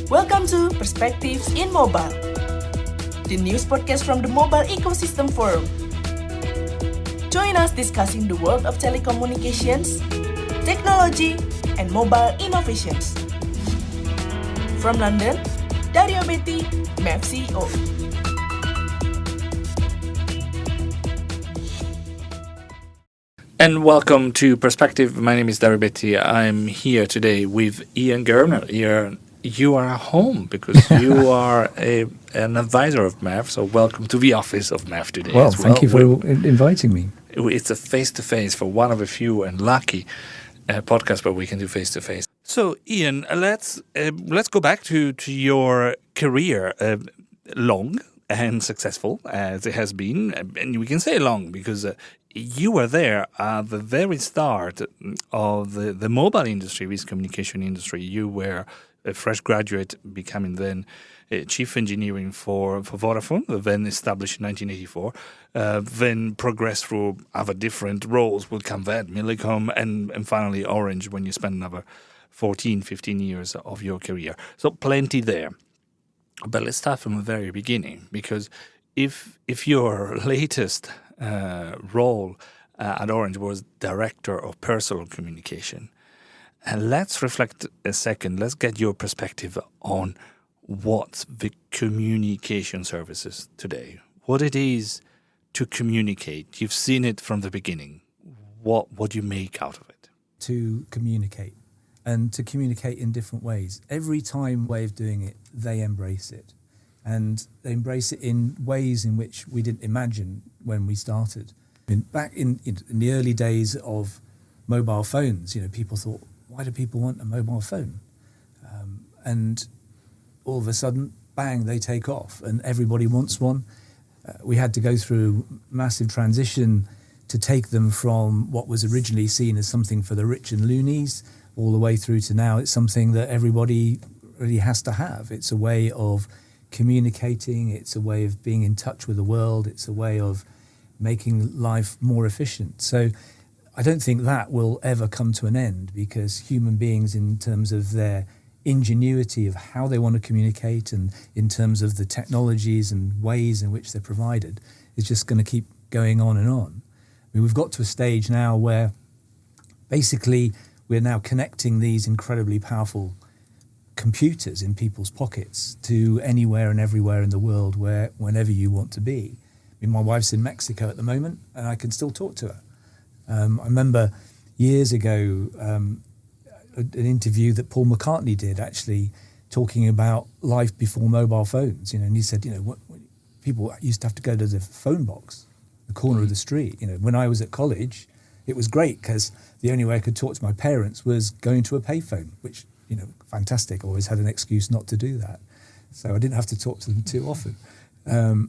Welcome to Perspectives in Mobile, the news podcast from the Mobile Ecosystem Forum. Join us discussing the world of telecommunications, technology, and mobile innovations. From London, Dario Betty, MEF CEO. And welcome to Perspective. My name is Dario Betty. I'm here today with Ian Germer. Ian, you are at home because you are an advisor of MEF, so welcome to the office of MEF today. Well, thank you for inviting me. It's a face-to-face for one of a few and lucky podcasts where we can do face-to-face. So, Ian, let's go back to your career, long and successful as it has been, and we can say long because you were there at the very start of the mobile industry, this communication industry. You were a fresh graduate, becoming then chief engineering for Vodafone, then established in 1984, then progressed through other different roles, will come that, Millicom, and finally Orange when you spent another 14, 15 years of your career. So plenty there. But let's start from the very beginning, because if your latest role at Orange was Director of Personal Communication, and let's reflect a second, let's get your perspective on what's the communication services today, what it is to communicate. You've seen it from the beginning. What do you make out of it? To communicate, and to communicate in different ways. Every way of doing it, they embrace it. And they embrace it in ways in which we didn't imagine when we started. Back in the early days of mobile phones, people thought, why do people want a mobile phone? And all of a sudden, bang, they take off and everybody wants one. We had to go through massive transition to take them from what was originally seen as something for the rich and loonies all the way through to now it's something that everybody really has to have. It's a way of communicating, it's a way of being in touch with the world, it's a way of making life more efficient. So I don't think that will ever come to an end, because human beings, in terms of their ingenuity of how they want to communicate and in terms of the technologies and ways in which they're provided, is just going to keep going on and on. We've got to a stage now where basically we're now connecting these incredibly powerful computers in people's pockets to anywhere and everywhere in the world, whenever you want to be. My wife's in Mexico at the moment, and I can still talk to her. I remember years ago an interview that Paul McCartney did, actually talking about life before mobile phones. And he said, people used to have to go to the phone box, the corner of the street. When I was at college, it was great because the only way I could talk to my parents was going to a payphone, which, fantastic. I always had an excuse not to do that. So I didn't have to talk to them too often.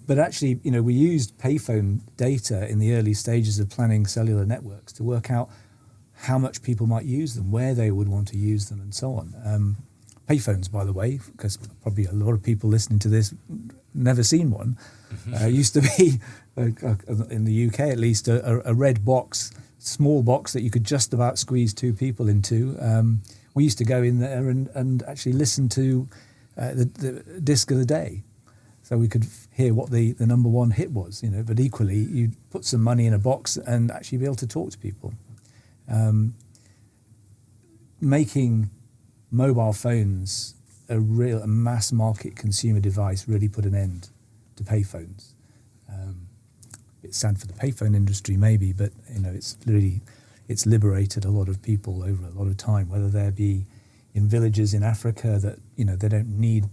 But actually, we used payphone data in the early stages of planning cellular networks to work out how much people might use them, where they would want to use them, and so on. Payphones, by the way, because probably a lot of people listening to this never seen one, used to be, in the UK at least, a red box, small box that you could just about squeeze two people into. We used to go in there and actually listen to the disc of the day, so we could hear what the number one hit was. But equally, you'd put some money in a box and actually be able to talk to people. Making mobile phones a real mass market consumer device really put an end to payphones. It's sad for the payphone industry, maybe, but it's liberated a lot of people over a lot of time, whether they be in villages in Africa that they don't need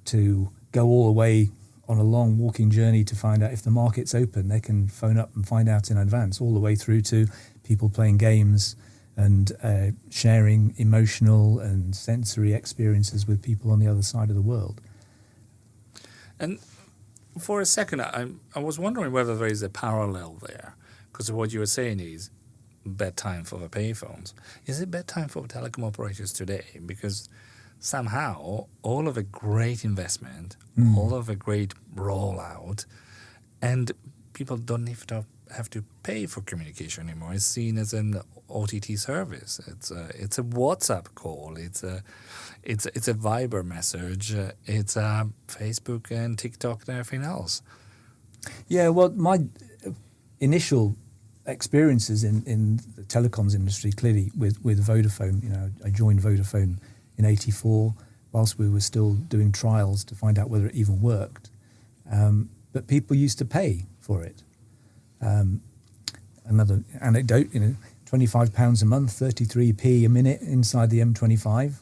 to go all the way on a long walking journey to find out if the market's open. They can phone up and find out in advance, all the way through to people playing games and sharing emotional and sensory experiences with people on the other side of the world. And for a second, I was wondering whether there is a parallel there, because what you were saying is bad time for the payphones. Is it bad time for telecom operators today? Because somehow all of a great investment, all of a great rollout, and people don't even have to pay for communication anymore. It's seen as an OTT service. It's a WhatsApp call. It's a Viber message. It's Facebook and TikTok and everything else. Yeah, well, my initial experiences in the telecoms industry, clearly with Vodafone. I joined Vodafone in '84 whilst we were still doing trials to find out whether it even worked. But people used to pay for it. Another anecdote, £25 a month, 33p a minute inside the M25.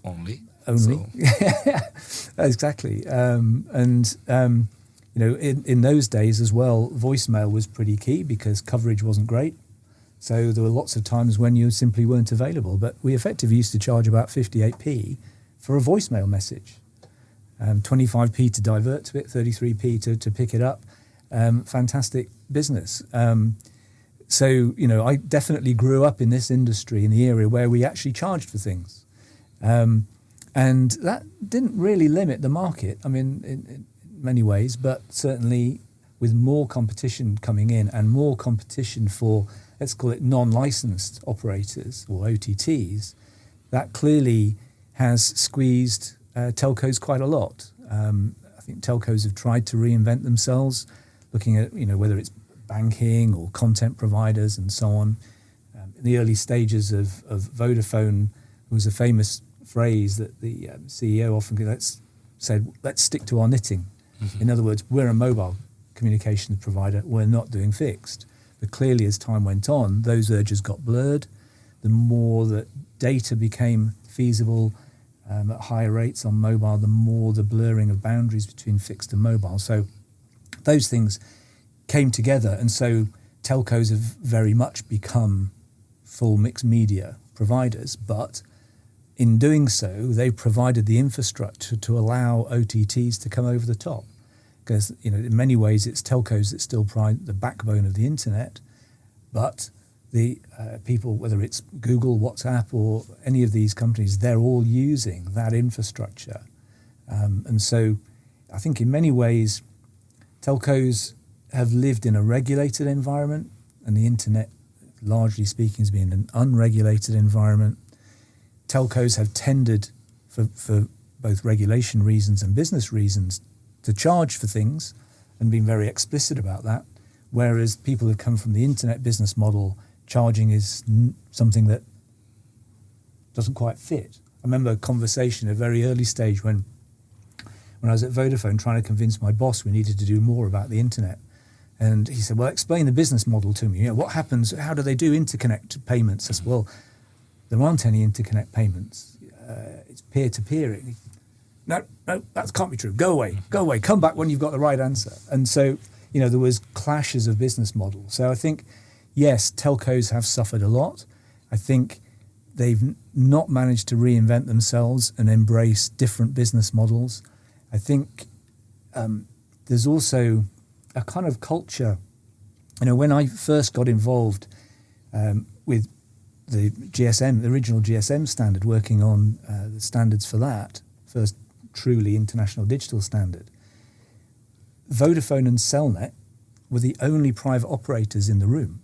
Only. So. Exactly. In those days as well, voicemail was pretty key because coverage wasn't great. So there were lots of times when you simply weren't available. But we effectively used to charge about 58p for a voicemail message. 25p to divert to it, 33p to pick it up. Fantastic business. I definitely grew up in this industry in the area where we actually charged for things. And that didn't really limit the market, in many ways, but certainly with more competition coming in and more competition for, let's call it non-licensed operators or OTTs, that clearly has squeezed telcos quite a lot. I think telcos have tried to reinvent themselves, looking at whether it's banking or content providers and so on. In the early stages of Vodafone, there was a famous phrase that the CEO often said, let's stick to our knitting. Mm-hmm. In other words, we're a mobile communications provider, we're not doing fixed. But clearly as time went on, those urges got blurred. The more that data became feasible at higher rates on mobile, the more the blurring of boundaries between fixed and mobile. So those things came together, and so telcos have very much become full mixed media providers, but in doing so, they provided the infrastructure to allow OTTs to come over the top. Because in many ways, it's telcos that still provide the backbone of the internet, but the people, whether it's Google, WhatsApp, or any of these companies, they're all using that infrastructure. And so I think in many ways, telcos have lived in a regulated environment, and the internet, largely speaking, has been an unregulated environment. Telcos have tended, for both regulation reasons and business reasons, to charge for things and been very explicit about that, whereas people who come from the internet business model, charging is something that doesn't quite fit. I remember a conversation at a very early stage when I was at Vodafone trying to convince my boss we needed to do more about the internet. And he said, well, explain the business model to me. What happens, how do they do interconnect payments? I said, well, there aren't any interconnect payments. It's peer-to-peer. No, that can't be true. Go away, come back when you've got the right answer. And so, there was clashes of business models. So I think, yes, telcos have suffered a lot. I think they've not managed to reinvent themselves and embrace different business models. I think there's also a kind of culture. When I first got involved with the GSM, the original GSM standard, working on the standards for that, first truly international digital standard, Vodafone and Cellnet were the only private operators in the room.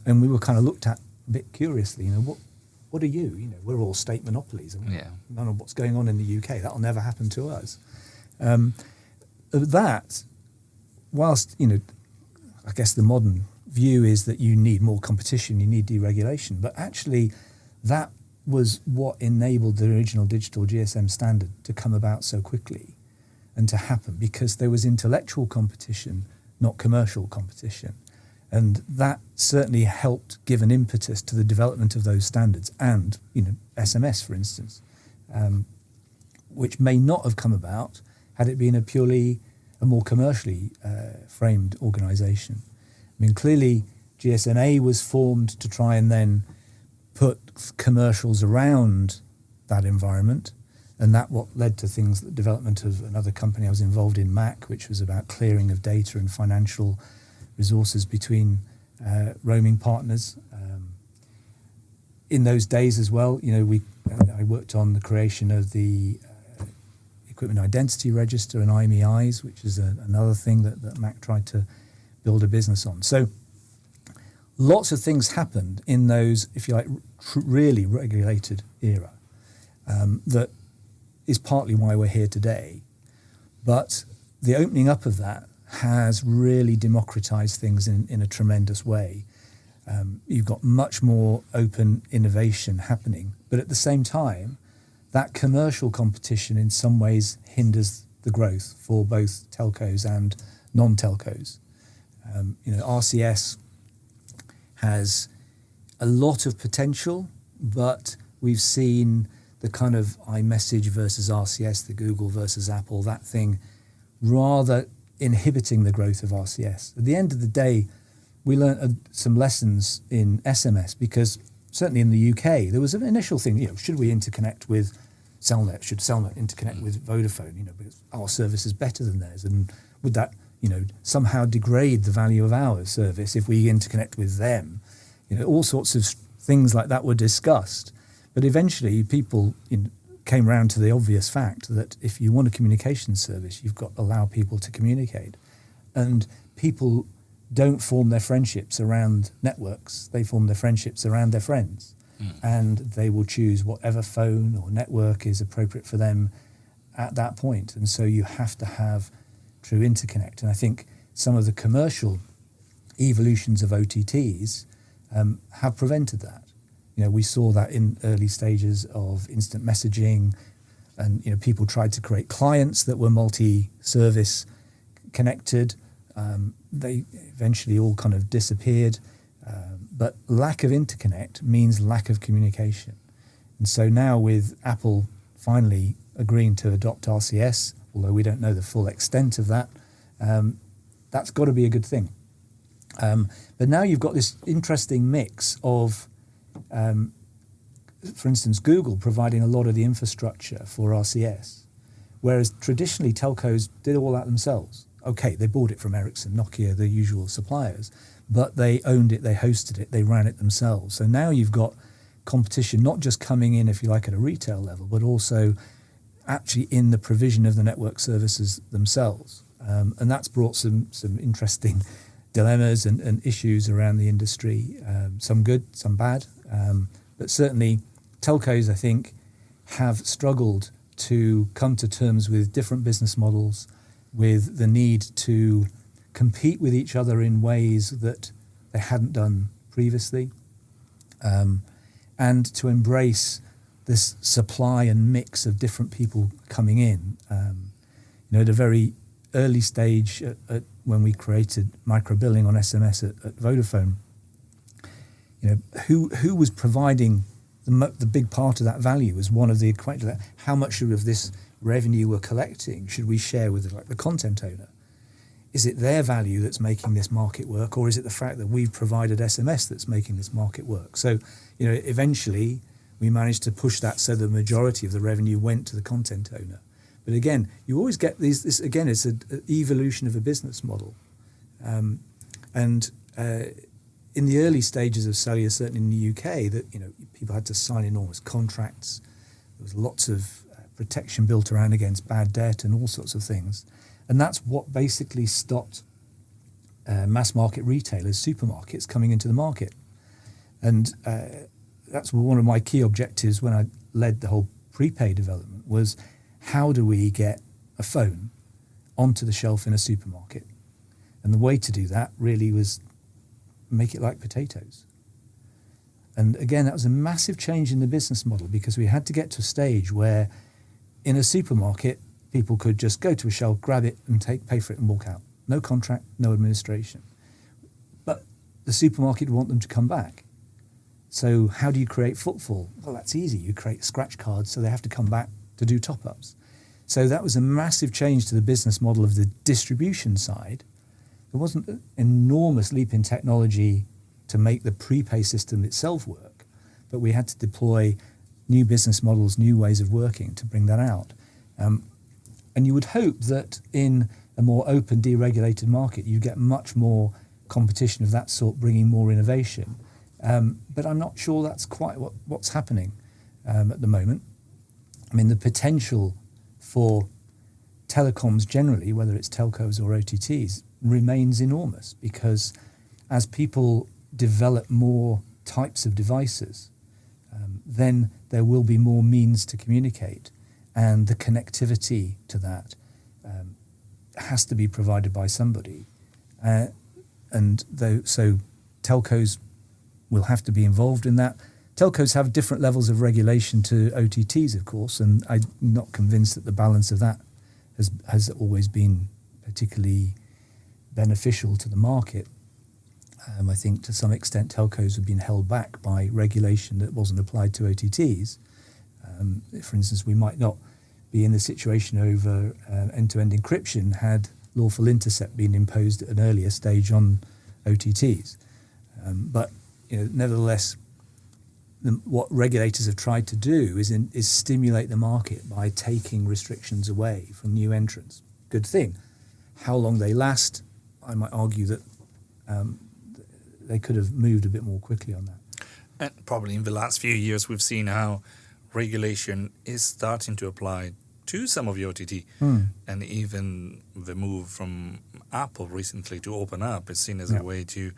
And we were kind of looked at a bit curiously, what are you? We're all state monopolies. None of what's going on in the UK. That'll never happen to us. That, whilst, I guess the modern view is that you need more competition, you need deregulation, but actually that was what enabled the original digital GSM standard to come about so quickly and to happen, because there was intellectual competition, not commercial competition. And that certainly helped give an impetus to the development of those standards and, SMS, for instance, which may not have come about had it been a more commercially framed organisation. Clearly GSMA was formed to try and then put commercials around that environment, and that what led to things, the development of another company I was involved in, MAC, which was about clearing of data and financial resources between roaming partners. In those days as well, I worked on the creation of the Equipment Identity Register and IMEIs, which is another thing that MAC tried to build a business on. So lots of things happened in those, if you like, really regulated era. That is partly why we're here today. But the opening up of that has really democratized things in a tremendous way. You've got much more open innovation happening. But at the same time, that commercial competition in some ways hinders the growth for both telcos and non-telcos. RCS has a lot of potential, but we've seen the kind of iMessage versus RCS, the Google versus Apple, that thing rather inhibiting the growth of RCS. At the end of the day, we learned some lessons in SMS because certainly in the UK, there was an initial thing, should we interconnect with Cellnet? Should Cellnet interconnect with Vodafone? Because our service is better than theirs. And would that, somehow degrade the value of our service if we interconnect with them? All sorts of things like that were discussed. But eventually people came round to the obvious fact that if you want a communication service, you've got to allow people to communicate. And people don't form their friendships around networks. They form their friendships around their friends. And they will choose whatever phone or network is appropriate for them at that point. And so you have to have true interconnect. And I think some of the commercial evolutions of OTTs have prevented that. We saw that in early stages of instant messaging, and people tried to create clients that were multi-service connected. They eventually all kind of disappeared. But lack of interconnect means lack of communication. And so now with Apple finally agreeing to adopt RCS, although we don't know the full extent of that, that's got to be a good thing. But now you've got this interesting mix of, for instance, Google providing a lot of the infrastructure for RCS, whereas traditionally telcos did all that themselves. Okay, they bought it from Ericsson, Nokia, the usual suppliers, but they owned it, they hosted it, they ran it themselves. So now you've got competition not just coming in, if you like, at a retail level, but also actually in the provision of the network services themselves. And that's brought some interesting dilemmas and issues around the industry, some good, some bad. But certainly telcos, I think, have struggled to come to terms with different business models, with the need to compete with each other in ways that they hadn't done previously, and to embrace this supply and mix of different people coming in. At a very early stage, when we created micro-billing on SMS at Vodafone, who was providing the big part of that value was one of the equations. How much of this revenue we're collecting should we share with the content owner? Is it their value that's making this market work, or is it the fact that we've provided SMS that's making this market work? So, eventually we managed to push that so the majority of the revenue went to the content owner. But again, you always get this again, it's an evolution of a business model. In the early stages of cellular, certainly in the UK, that people had to sign enormous contracts. There was lots of protection built around against bad debt and all sorts of things. And that's what basically stopped mass market retailers, supermarkets, coming into the market. And that's one of my key objectives when I led the whole prepaid development was how do we get a phone onto the shelf in a supermarket? And the way to do that really was make it like potatoes. And again, that was a massive change in the business model because we had to get to a stage where in a supermarket, people could just go to a shelf, grab it and pay for it and walk out. No contract, no administration. But the supermarket would want them to come back. So how do you create footfall? Well, that's easy. You create scratch cards so they have to come back to do top-ups. So that was a massive change to the business model of the distribution side. There wasn't an enormous leap in technology to make the prepay system itself work, but we had to deploy new business models, new ways of working to bring that out. And you would hope that in a more open, deregulated market, you get much more competition of that sort, bringing more innovation. But I'm not sure that's quite what's happening at the moment. I mean, the potential for telecoms generally, whether it's telcos or OTTs, remains enormous, because as people develop more types of devices, then there will be more means to communicate, and the connectivity to that has to be provided by somebody. So telcos will have to be involved in that. Telcos have different levels of regulation to OTTs, of course, and I'm not convinced that the balance of that has always been particularly beneficial to the market. I think to some extent telcos have been held back by regulation that wasn't applied to OTTs. For instance, we might not be in the situation over end-to-end encryption had lawful intercept been imposed at an earlier stage on OTTs. But nevertheless, what regulators have tried to do is stimulate the market by taking restrictions away from new entrants. Good thing. How long they last, I might argue that they could have moved a bit more quickly on that. And probably in the last few years, we've seen how regulation is starting to apply to some of the OTT. And even the move from Apple recently to open up is seen as a way to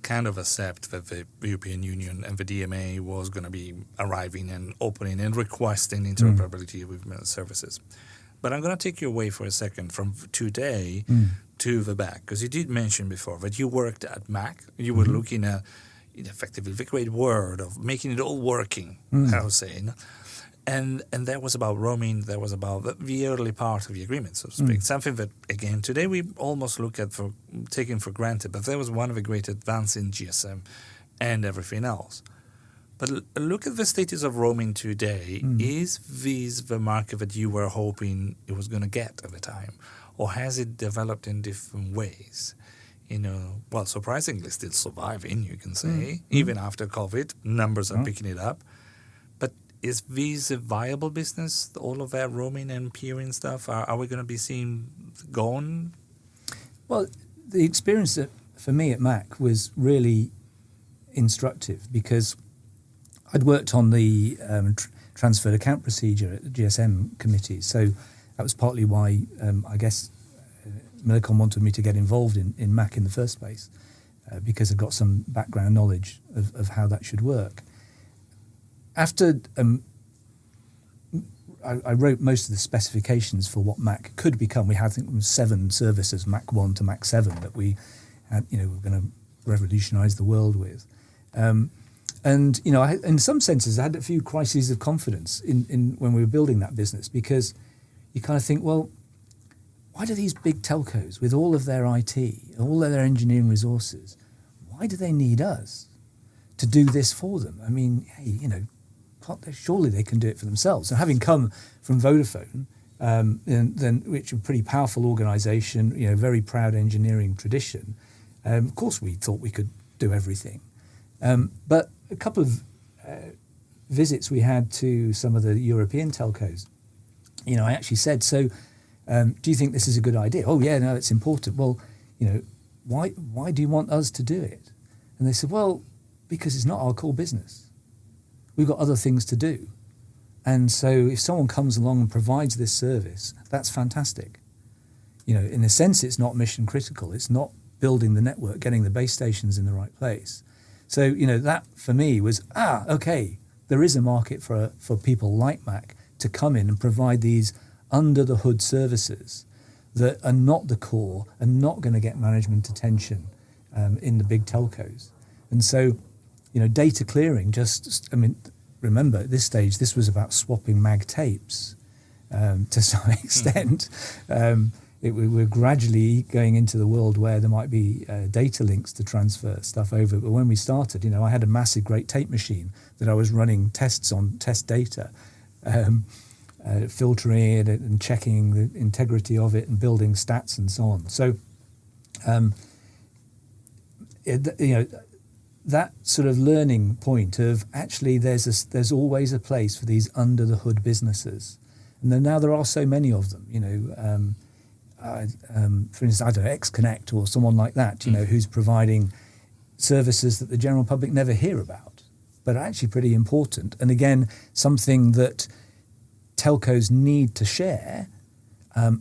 kind of accept that the European Union and the DMA was going to be arriving and opening and requesting interoperability with services. But I'm going to take you away for a second from today to the back, because you did mention before that you worked at Mac. You were looking at effectively the great word of making it all working, I was saying. And that was about roaming, that was about the early part of the agreement, so to speak. Something that, again, today we almost look at for taken for granted, but that was one of the great advances in GSM and everything else. But look at the status of roaming today. Is this the market that you were hoping it was going to get at the time? Or has it developed in different ways? Well, surprisingly still surviving, you can say. Even after COVID, numbers are picking it up. But is this a viable business, all of that roaming and peering stuff? Are we going to be seeing gone? Well, the experience for me at Mac was really instructive, because I'd worked on the transferred account procedure at the GSM committee, so that was partly why I guess Millicom wanted me to get involved in Mac in the first place, because I'd got some background knowledge of how that should work. After I wrote most of the specifications for what Mac could become. We had, I think, 7 services, Mac 1 to Mac 7, that we had, were going to revolutionise the world with. And in some senses, I had a few crises of confidence in when we were building that business, because you kind of think, well, why do these big telcos, with all of their IT, all of their engineering resources, why do they need us to do this for them? I mean, hey, surely they can do it for themselves. And having come from Vodafone, which is a pretty powerful organisation, very proud engineering tradition, of course we thought we could do everything. But a couple of visits we had to some of the European telcos, I actually said, so do you think this is a good idea? Oh, yeah, no, it's important. Well, why do you want us to do it? And they said, well, because it's not our core business. We've got other things to do. And so if someone comes along and provides this service, that's fantastic. In a sense, it's not mission critical. It's not building the network, getting the base stations in the right place. So, that for me was, okay, there is a market for people like Mac to come in and provide these under-the-hood services that are not the core and not going to get management attention in the big telcos. And so, data clearing remember at this stage, this was about swapping mag tapes to some extent. We're gradually going into the world where there might be data links to transfer stuff over. But when we started, I had a massive great tape machine that I was running tests on, test data, filtering it and checking the integrity of it and building stats and so on. So, that sort of learning point of actually there's always a place for these under the hood businesses, and then now there are so many of them. For instance, I don't know, X-Connect or someone like that, who's providing services that the general public never hear about, but are actually pretty important. And again, something that telcos need to share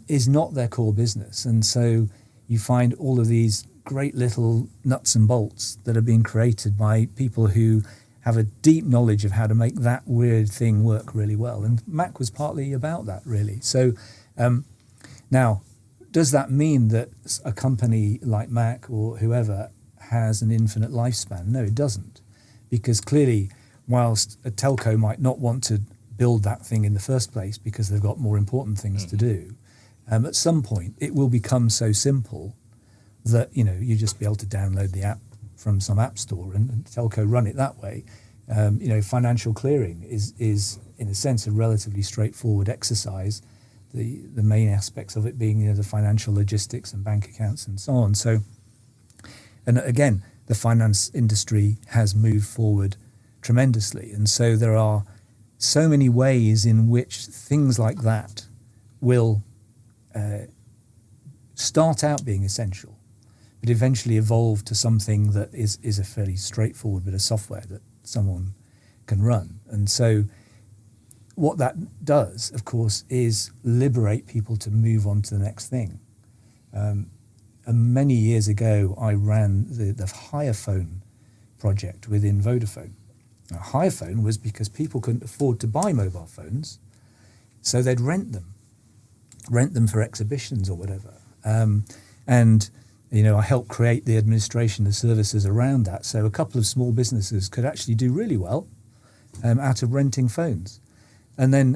is not their core business. And so, you find all of these great little nuts and bolts that are being created by people who have a deep knowledge of how to make that weird thing work really well. And Mac was partly about that, really. So now, does that mean that a company like Mac or whoever has an infinite lifespan? No, it doesn't. Because clearly, whilst a telco might not want to build that thing in the first place because they've got more important things to do, at some point it will become so simple that, you know, you just be able to download the app from some app store and telco run it that way. You know, financial clearing is in a sense a relatively straightforward exercise. The main aspects of it being, you know, the financial logistics and bank accounts and so on. So, and again, the finance industry has moved forward tremendously. And so there are so many ways in which things like that will start out being essential, but eventually evolve to something that is a fairly straightforward bit of software that someone can run. And so what that does, of course, is liberate people to move on to the next thing. And many years ago, I ran the Hire Phone project within Vodafone. Now, Hire Phone was because people couldn't afford to buy mobile phones, so they'd rent them for exhibitions or whatever. And you know, I helped create the administration of services around that, so a couple of small businesses could actually do really well out of renting phones. And then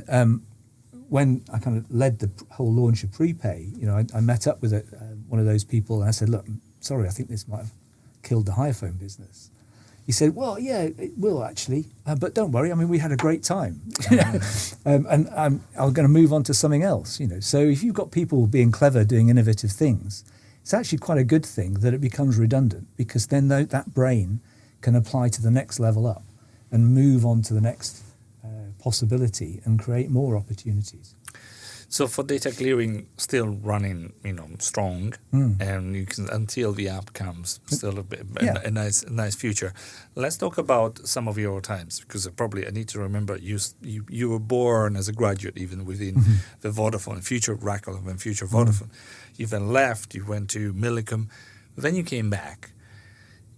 when I kind of led the whole launch of prepay, you know, I met up with one of those people and I said, look, sorry, I think this might have killed the Hire Phone business. He said, well, yeah, it will actually, but don't worry. I mean, we had a great time, and I'm going to move on to something else. You know, so if you've got people being clever, doing innovative things, it's actually quite a good thing that it becomes redundant, because then that brain can apply to the next level up and move on to the next possibility and create more opportunities. So for data clearing, still running, you know, strong, and you can, until the app comes, still a nice future. Let's talk about some of your times, because I need to remember you were born as a graduate even within the Vodafone, future Rakelen and future Vodafone. You then left, you went to Millicom, then you came back.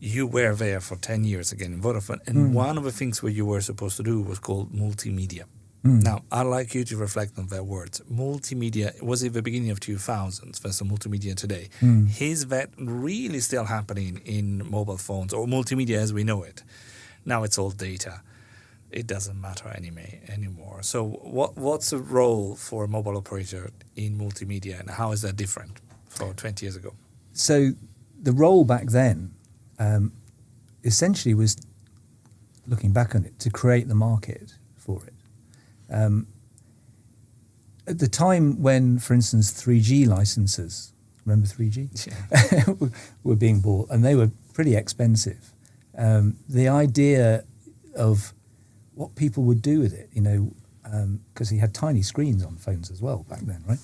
You were there for 10 years again in Vodafone, and one of the things what you were supposed to do was called multimedia. Now, I'd like you to reflect on that word. Multimedia was at the beginning of 2000s versus multimedia today. Is that really still happening in mobile phones, or multimedia as we know it? Now it's all data. It doesn't matter anymore. So what's the role for a mobile operator in multimedia, and how is that different from 20 years ago? So the role back then essentially was, looking back on it, to create the market for it. At the time when, for instance, 3G licenses, remember 3G? Yeah. were being bought, and they were pretty expensive. The idea of what people would do with it, you know, because he had tiny screens on phones as well back then, right?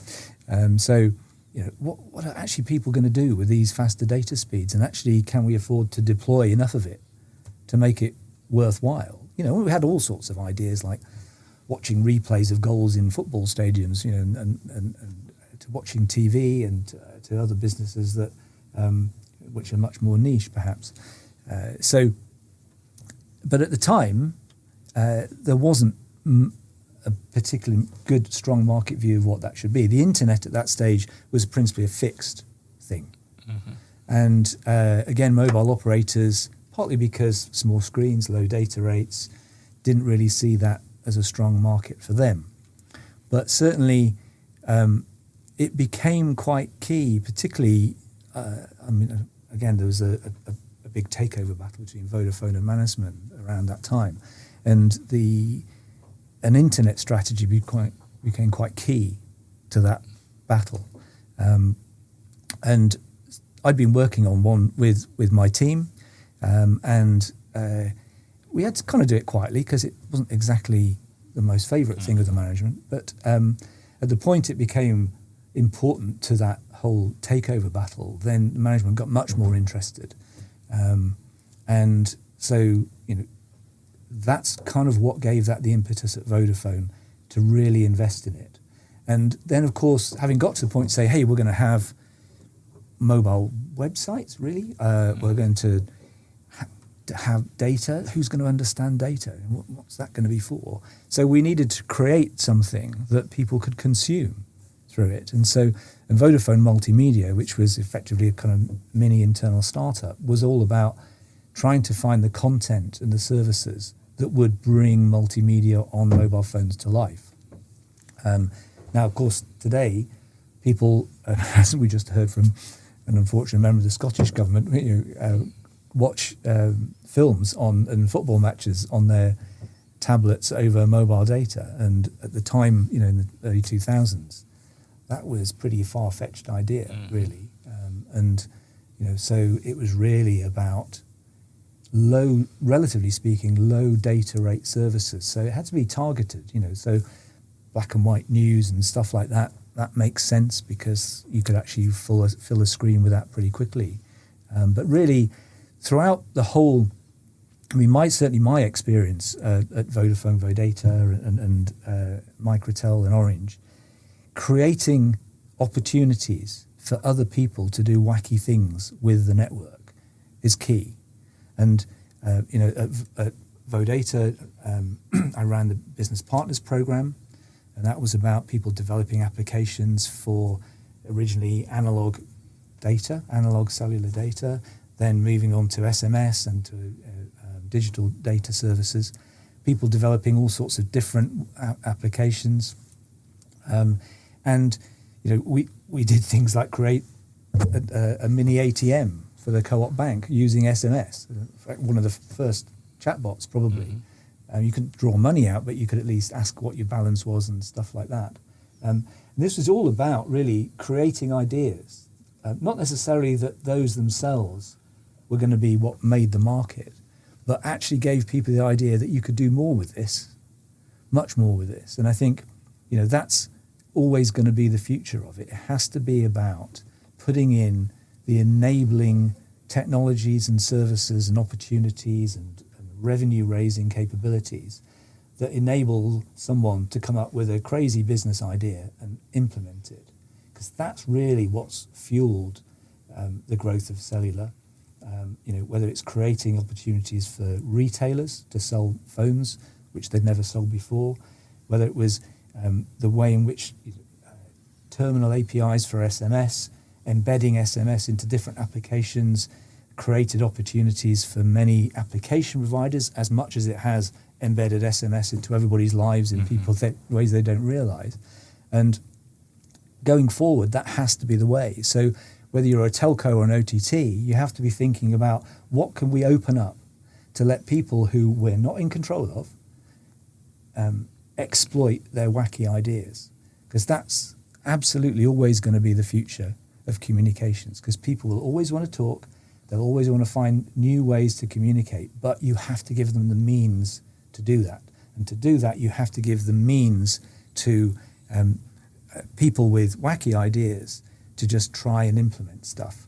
So, you know, what are actually people going to do with these faster data speeds? And actually, can we afford to deploy enough of it to make it worthwhile? You know, we had all sorts of ideas like watching replays of goals in football stadiums, you know, and to watching TV, and to other businesses that which are much more niche, perhaps. But at the time, there wasn't a particularly good, strong market view of what that should be. The internet at that stage was principally a fixed thing. And again, mobile operators, partly because small screens, low data rates, didn't really see that as a strong market for them. But certainly it became quite key, particularly, I mean, again, there was a big takeover battle between Vodafone and management around that time. And an internet strategy became quite key to that battle. And I'd been working on one with my team, and we had to kind of do it quietly because it wasn't exactly the most favourite thing of the management. But at the point it became important to that whole takeover battle, then the management got much more interested. And so, you know, that's kind of what gave that the impetus at Vodafone to really invest in it. And then, of course, having got to the point to say, hey, we're going to have mobile websites, really. We're going to have data. Who's going to understand data? What's that going to be for? So we needed to create something that people could consume through it. And Vodafone Multimedia, which was effectively a kind of mini internal startup, was all about trying to find the content and the services that would bring multimedia on mobile phones to life. Now, of course, today, people, as we just heard from an unfortunate member of the Scottish government, watch films and football matches on their tablets over mobile data. And at the time, in the early 2000s, that was a pretty far-fetched idea, really. So it was really about relatively speaking, low data rate services. So it had to be targeted, so black and white news and stuff like that. That makes sense because you could actually fill a screen with that pretty quickly. But really, throughout the whole, my experience at Vodafone, Vodata, and Microtel and Orange, creating opportunities for other people to do wacky things with the network is key. And at Vodata, I ran the Business Partners Program, and that was about people developing applications for originally analog cellular data, then moving on to SMS and to digital data services, people developing all sorts of different applications. We did things like create a mini ATM for the Co-op bank using SMS. In fact, one of the first chatbots, probably. Mm-hmm. You couldn't draw money out, but you could at least ask what your balance was and stuff like that. And this was all about really creating ideas, not necessarily that those themselves were going to be what made the market, but actually gave people the idea that you could do more with this, much more with this. And I think, that's always going to be the future of it. It has to be about putting in the enabling technologies and services and opportunities and revenue-raising capabilities that enable someone to come up with a crazy business idea and implement it. Because that's really what's fueled the growth of cellular. Whether it's creating opportunities for retailers to sell phones, which they'd never sold before, whether it was the way in which terminal APIs for SMS, embedding SMS into different applications, created opportunities for many application providers as much as it has embedded SMS into everybody's lives in ways they don't realize. And going forward, that has to be the way. So whether you're a telco or an OTT, you have to be thinking about what can we open up to let people who we're not in control of exploit their wacky ideas. Because that's absolutely always going to be the future of communications, because people will always want to talk. They'll always want to find new ways to communicate, but you have to give them the means to do that. And to do that, you have to give the means to people with wacky ideas to just try and implement stuff.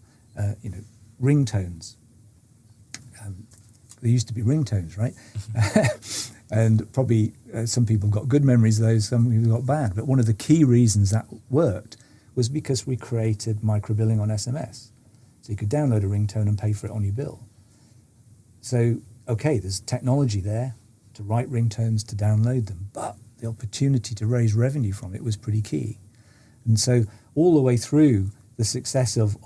Ringtones. There used to be ringtones, right? And probably some people got good memories of those, some people got bad. But one of the key reasons that worked was because we created microbilling on SMS. So you could download a ringtone and pay for it on your bill. So, okay, there's technology there to write ringtones, to download them, but the opportunity to raise revenue from it was pretty key. And so all the way through the success of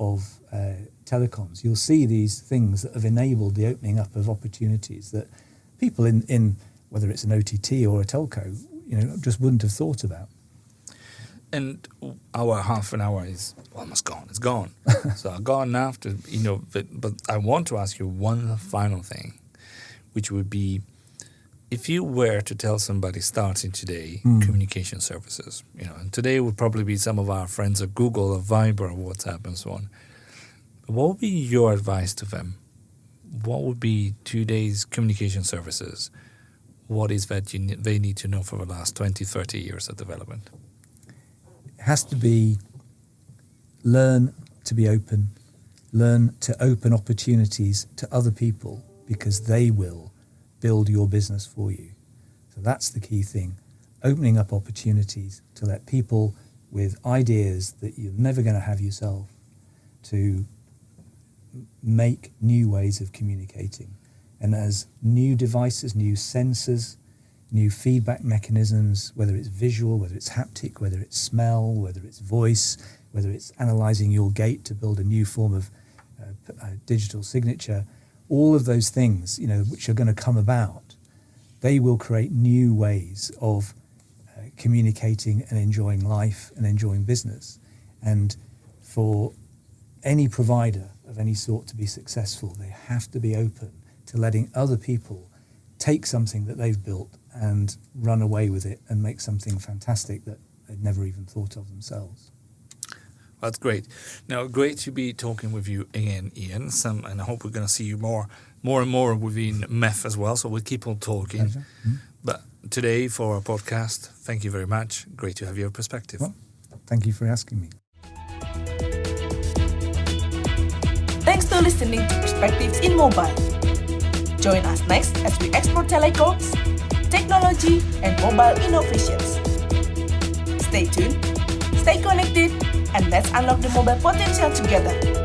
telecoms, you'll see these things that have enabled the opening up of opportunities that people in whether it's an OTT or a telco, just wouldn't have thought about. And our half an hour is almost gone. It's gone. So I've gone after, but I want to ask you one final thing, which would be, if you were to tell somebody starting today communication services, and today would probably be some of our friends at Google or Viber or WhatsApp and so on, what would be your advice to them? What would be today's communication services? What is that they need to know for the last 20, 30 years of development? Has to be learn to be open, learn to open opportunities to other people because they will build your business for you. So that's the key thing, opening up opportunities to let people with ideas that you're never going to have yourself to make new ways of communicating. And as new devices, new sensors, new feedback mechanisms, whether it's visual, whether it's haptic, whether it's smell, whether it's voice, whether it's analyzing your gait to build a new form of digital signature, all of those things, which are going to come about, they will create new ways of communicating and enjoying life and enjoying business. And for any provider of any sort to be successful, they have to be open to letting other people take something that they've built and run away with it and make something fantastic that they'd never even thought of themselves. That's great. Now, great to be talking with you again, Ian. And I hope we're going to see you more and more within MEF as well. So we'll keep on talking. Mm-hmm. But today, for our podcast, thank you very much. Great to have your perspective. Well, thank you for asking me. Thanks for listening to Perspectives in Mobile. Join us next as we explore telecoms, technology, and mobile innovations. Stay tuned, stay connected, and let's unlock the mobile potential together.